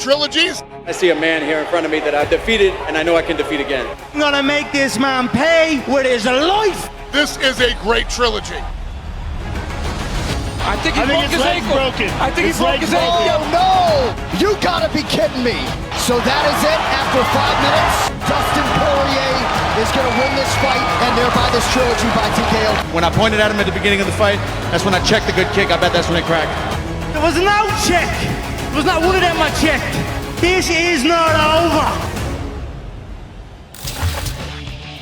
trilogies. I see a man here in front of me that I've defeated, and I know I can defeat again. I'm gonna make this man pay with his life. This is a great trilogy. I think he broke his ankle. Broken. I think he broke his ankle. Oh, no! You gotta be kidding me. So that is it. After 5 minutes, Dustin Poirier is gonna win this fight and thereby this trilogy by TKO. When I pointed at him at the beginning of the fight, that's when I checked the good kick. I bet that's when it cracked. There was no check. There was not one of them I checked. This is not over.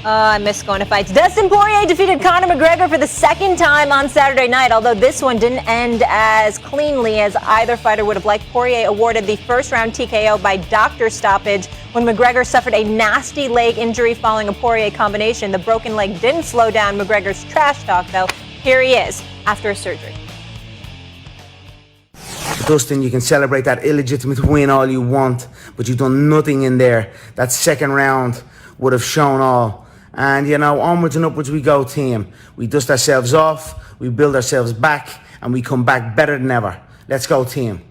I miss going to fights. Dustin Poirier defeated Conor McGregor for the second time on Saturday night, although this one didn't end as cleanly as either fighter would have liked. Poirier awarded the first-round TKO by doctor stoppage when McGregor suffered a nasty leg injury following a Poirier combination. The broken leg didn't slow down McGregor's trash talk, though. Here he is after surgery. Dustin, you can celebrate that illegitimate win all you want, but you've done nothing in there. That second round would have shown all. And, you know, onwards and upwards we go, team. We dust ourselves off, we build ourselves back, and we come back better than ever. Let's go, team.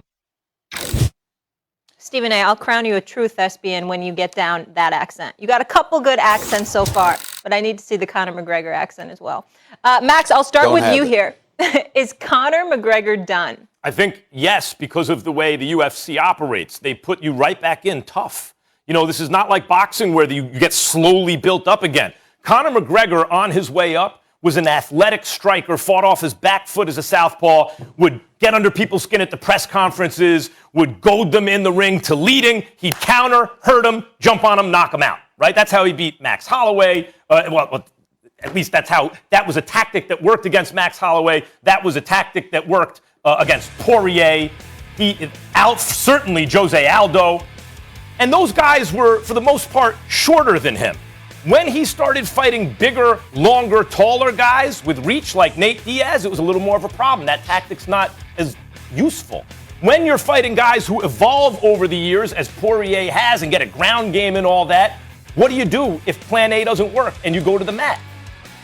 Stephen A., I'll crown you a true thespian when you get down that accent. You got a couple good accents so far, but I need to see the Conor McGregor accent as well. Max, I'll start with you here. Is Conor McGregor done? I think yes, because of the way the UFC operates. They put you right back in tough. You know, this is not like boxing where you get slowly built up again. Conor McGregor, on his way up, was an athletic striker, fought off his back foot as a southpaw, would get under people's skin at the press conferences, would goad them in the ring to leading. He'd counter, hurt them, jump on them, knock them out, right? That's how he beat Max Holloway. At least that was a tactic that worked against Max Holloway. That was a tactic that worked against Poirier. Certainly Jose Aldo. And those guys were, for the most part, shorter than him. When he started fighting bigger, longer, taller guys with reach like Nate Diaz, it was a little more of a problem. That tactic's not as useful. When you're fighting guys who evolve over the years, as Poirier has, and get a ground game and all that, what do you do if plan A doesn't work and you go to the mat?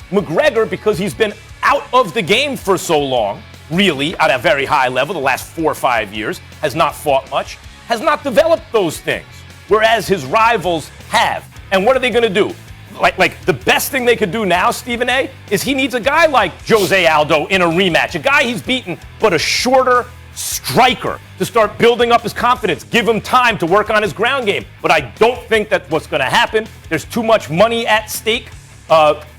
McGregor, because he's been out of the game for so long, really, at a very high level, the last 4 or 5 years, has not fought much, has not developed those things. Whereas his rivals have. And what are they going to do? Like the best thing they could do now, Stephen A., is he needs a guy like Jose Aldo in a rematch, a guy he's beaten, but a shorter striker to start building up his confidence, give him time to work on his ground game. But I don't think that's what's going to happen. There's too much money at stake,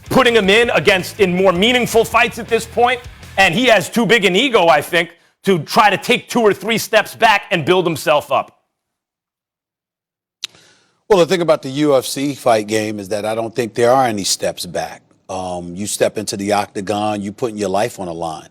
putting him in more meaningful fights at this point. And he has too big an ego, I think, to try to take 2 or 3 steps back and build himself up. Well, the thing about the UFC fight game is that I don't think there are any steps back. You step into the octagon, you putting your life on the line.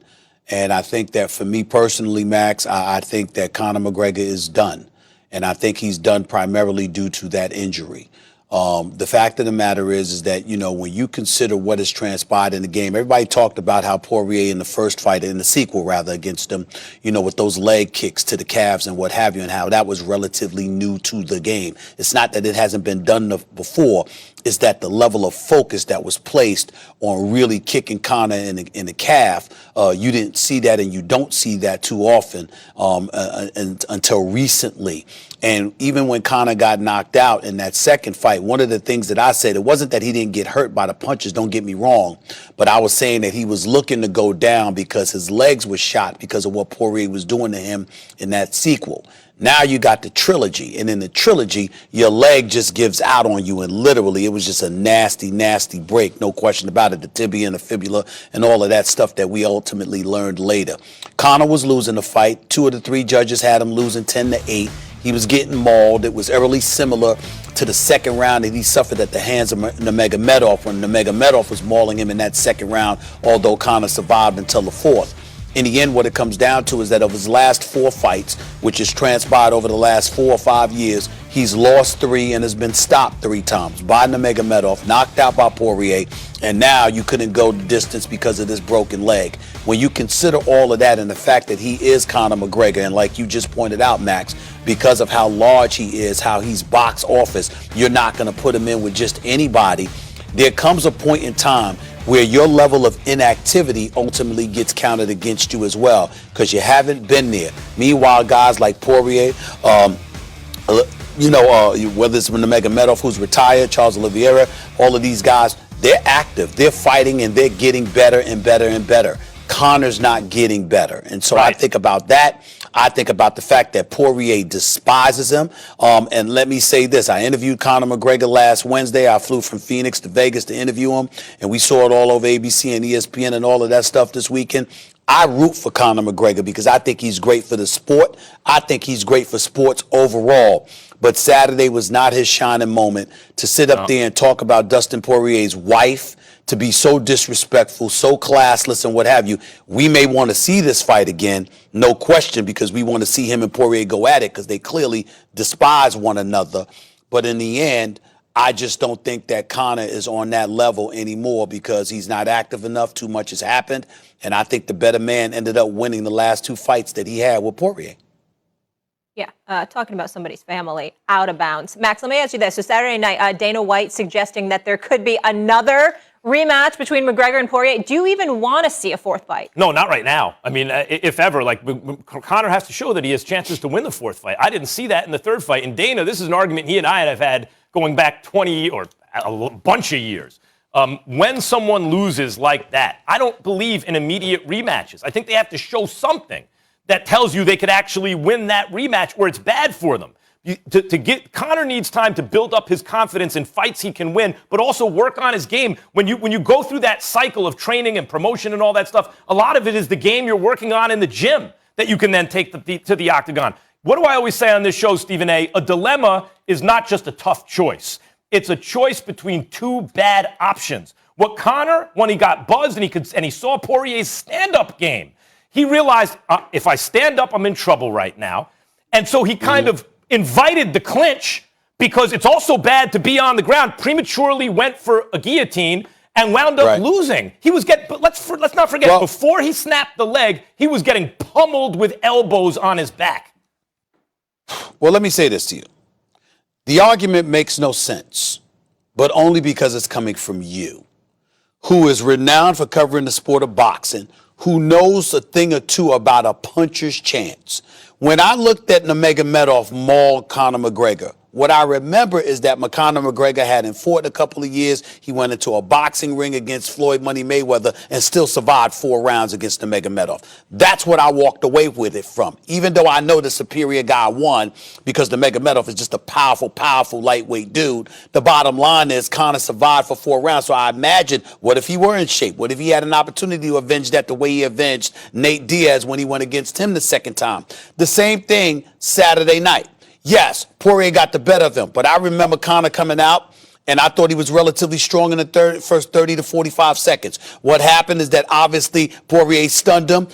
And I think that for me personally, Max, I think that Conor McGregor is done. And I think he's done primarily due to that injury. The fact of the matter is that, you know, when you consider what has transpired in the game, everybody talked about how Poirier in the first fight, in the sequel rather, against him, you know, with those leg kicks to the calves and what have you, and how that was relatively new to the game. It's not that it hasn't been done before. Is that the level of focus that was placed on really kicking Conor in the calf? You didn't see that, and you don't see that too often until recently. And even when Conor got knocked out in that second fight, one of the things that I said, it wasn't that he didn't get hurt by the punches, don't get me wrong, but I was saying that he was looking to go down because his legs were shot because of what Poirier was doing to him in that sequel. Now you got the trilogy, and in the trilogy, your leg just gives out on you, and literally it was just a nasty, nasty break, no question about it, the tibia and the fibula and all of that stuff that we ultimately learned later. Conor was losing the fight. 2 of the 3 judges had him losing 10-8. He was getting mauled. It was eerily similar to the second round that he suffered at the hands of Nurmagomedov when Nurmagomedov was mauling him in that second round, although Conor survived until the 4th. In the end, what it comes down to is that of his last 4 fights, which has transpired over the last 4 or 5 years, he's lost 3 and has been stopped 3 times by Nurmagomedov, knocked out by Poirier, and now you couldn't go the distance because of this broken leg. When you consider all of that and the fact that he is Conor McGregor, and like you just pointed out, Max, because of how large he is, how he's box office, you're not going to put him in with just anybody. There comes a point in time where your level of inactivity ultimately gets counted against you as well, because you haven't been there. Meanwhile, guys like Poirier, whether it's Nurmagomedov, who's retired, Charles Oliveira, all of these guys, they're active, they're fighting, and they're getting better and better and better. Conor's not getting better. And so I think about that. I think about the fact that Poirier despises him. And let me say this. I interviewed Conor McGregor last Wednesday. I flew from Phoenix to Vegas to interview him, and we saw it all over ABC and ESPN and all of that stuff this weekend. I root for Conor McGregor because I think he's great for the sport. I think he's great for sports overall. But Saturday was not his shining moment to sit up there and talk about Dustin Poirier's wife, to be so disrespectful, so classless, and what have you. We may want to see this fight again, no question, because we want to see him and Poirier go at it because they clearly despise one another. But in the end, I just don't think that Conor is on that level anymore because he's not active enough. Too much has happened. And I think the better man ended up winning the last 2 fights that he had with Poirier. Yeah, talking about somebody's family, out of bounds. Max, let me ask you this. So Saturday night, Dana White suggesting that there could be another rematch between McGregor and Poirier. Do you even want to see a 4th fight? No, not right now. I mean, if ever, Conor has to show that he has chances to win the 4th fight. I didn't see that in the 3rd fight. And Dana, this is an argument he and I have had going back 20 or a bunch of years. When someone loses like that, I don't believe in immediate rematches. I think they have to show something that tells you they could actually win that rematch or it's bad for them. Conor needs time to build up his confidence in fights he can win, but also work on his game. When you go through that cycle of training and promotion and all that stuff, a lot of it is the game you're working on in the gym that you can then take to the octagon. What do I always say on this show, Stephen A? A dilemma is not just a tough choice. It's a choice between 2 bad options. What Conor, when he got buzzed and he saw Poirier's stand-up game, he realized, if I stand up, I'm in trouble right now. And so he kind of invited the clinch because it's also bad to be on the ground, prematurely went for a guillotine and wound up losing. He was but let's not forget, before he snapped the leg, he was getting pummeled with elbows on his back. Well, let me say this to you. The argument makes no sense, but only because it's coming from you, who is renowned for covering the sport of boxing, who knows a thing or two about a puncher's chance. When I looked at Nurmagomedov maul Conor McGregor, what I remember is that Conor McGregor hadn't fought in a couple of years. He went into a boxing ring against Floyd Money Mayweather and still survived 4 rounds against Nurmagomedov. That's what I walked away with it from, even though I know the superior guy won because Nurmagomedov is just a powerful, powerful lightweight dude. The bottom line is Conor survived for 4 rounds, so I imagine, what if he were in shape? What if he had an opportunity to avenge that the way he avenged Nate Diaz when he went against him the second time? The same thing Saturday night. Yes, Poirier got the better of him, but I remember Conor coming out, and I thought he was relatively strong in the first 30 to 45 seconds. What happened is that obviously Poirier stunned him.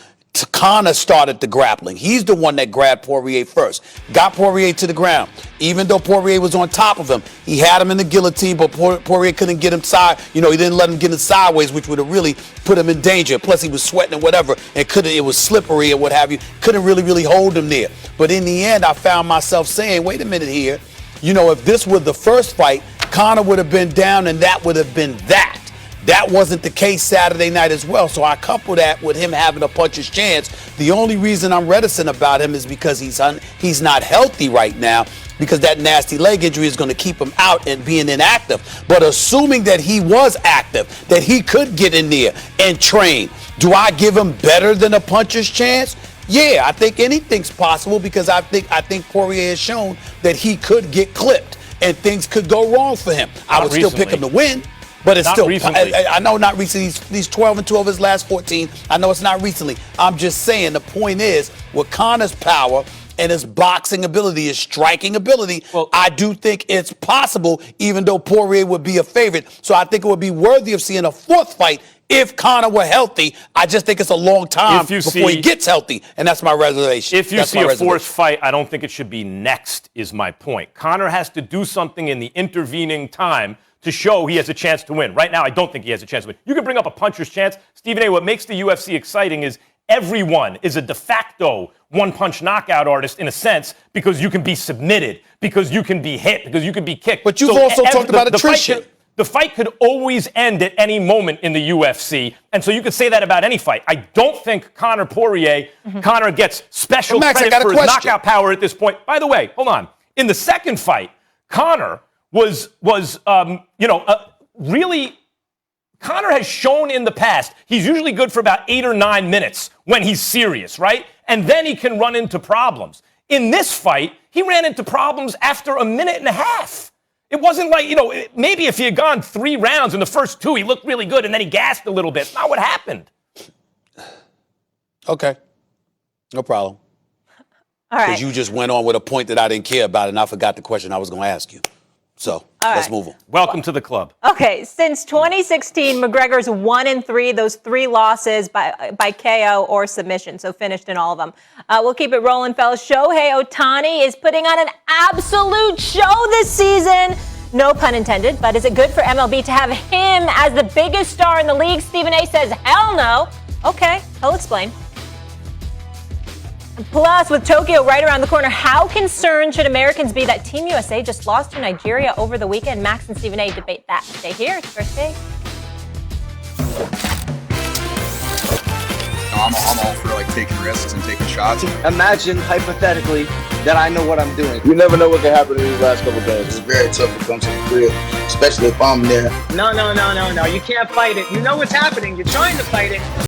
Conor started the grappling. He's the one that grabbed Poirier first, got Poirier to the ground. Even though Poirier was on top of him, he had him in the guillotine, but Poirier couldn't get him he didn't let him get him sideways, which would have really put him in danger. Plus, he was sweating and whatever, and it was slippery or what have you. Couldn't really hold him there. But in the end, I found myself saying, wait a minute here. If this were the first fight, Conor would have been down, and that would have been that. That wasn't the case Saturday night as well. So I couple that with him having a puncher's chance. The only reason I'm reticent about him is because he's not healthy right now, because that nasty leg injury is going to keep him out and being inactive. But assuming that he was active, that he could get in there and train, do I give him better than a puncher's chance? Yeah, I think anything's possible because I think Poirier has shown that he could get clipped and things could go wrong for him. I would still pick him to win. But it's still, I know not recently, he's 12-2 of his last 14. I know it's not recently. I'm just saying the point is, with Conor's power and his boxing ability, his striking ability, I do think it's possible, even though Poirier would be a favorite. So I think it would be worthy of seeing a 4th fight if Conor were healthy. I just think it's a long time before he gets healthy, and that's my reservation. If you see a 4th fight, I don't think it should be next, is my point. Conor has to do something in the intervening time to show he has a chance to win. Right now, I don't think he has a chance to win. You can bring up a puncher's chance. Stephen A., what makes the UFC exciting is everyone is a de facto one-punch knockout artist in a sense because you can be submitted, because you can be hit, because you can be kicked. But you've also talked about attrition. The fight could always end at any moment in the UFC, and so you could say that about any fight. I don't think Conor Poirier, Conor gets special credit for his knockout power at this point. By the way, hold on. In the second fight, Conor really. Conor has shown in the past he's usually good for about 8 or 9 minutes when he's serious, right? And then he can run into problems. In this fight, he ran into problems after a minute and a half. It wasn't like, maybe if he had gone 3 rounds in the first 2, he looked really good and then he gassed a little bit. It's not what happened. Okay. No problem. All right. Because you just went on with a point that I didn't care about, and I forgot the question I was going to ask you. So let's move on. Welcome to the club. Okay, since 2016, McGregor's 1-3, those 3 losses by KO or submission, so finished in all of them. We'll keep it rolling, fellas. Shohei Ohtani is putting on an absolute show this season. No pun intended, but is it good for MLB to have him as the biggest star in the league? Stephen A says, hell no. Okay, I'll explain. Plus, with Tokyo right around the corner, how concerned should Americans be that Team USA just lost to Nigeria over the weekend? Max and Stephen A debate that. Stay here. It's First Take. I'm all for taking risks and taking shots. Imagine hypothetically that I know what I'm doing. You never know what can happen in these last couple of games. It's very tough to come to the crib, especially if I'm there. No. You can't fight it. You know what's happening. You're trying to fight it.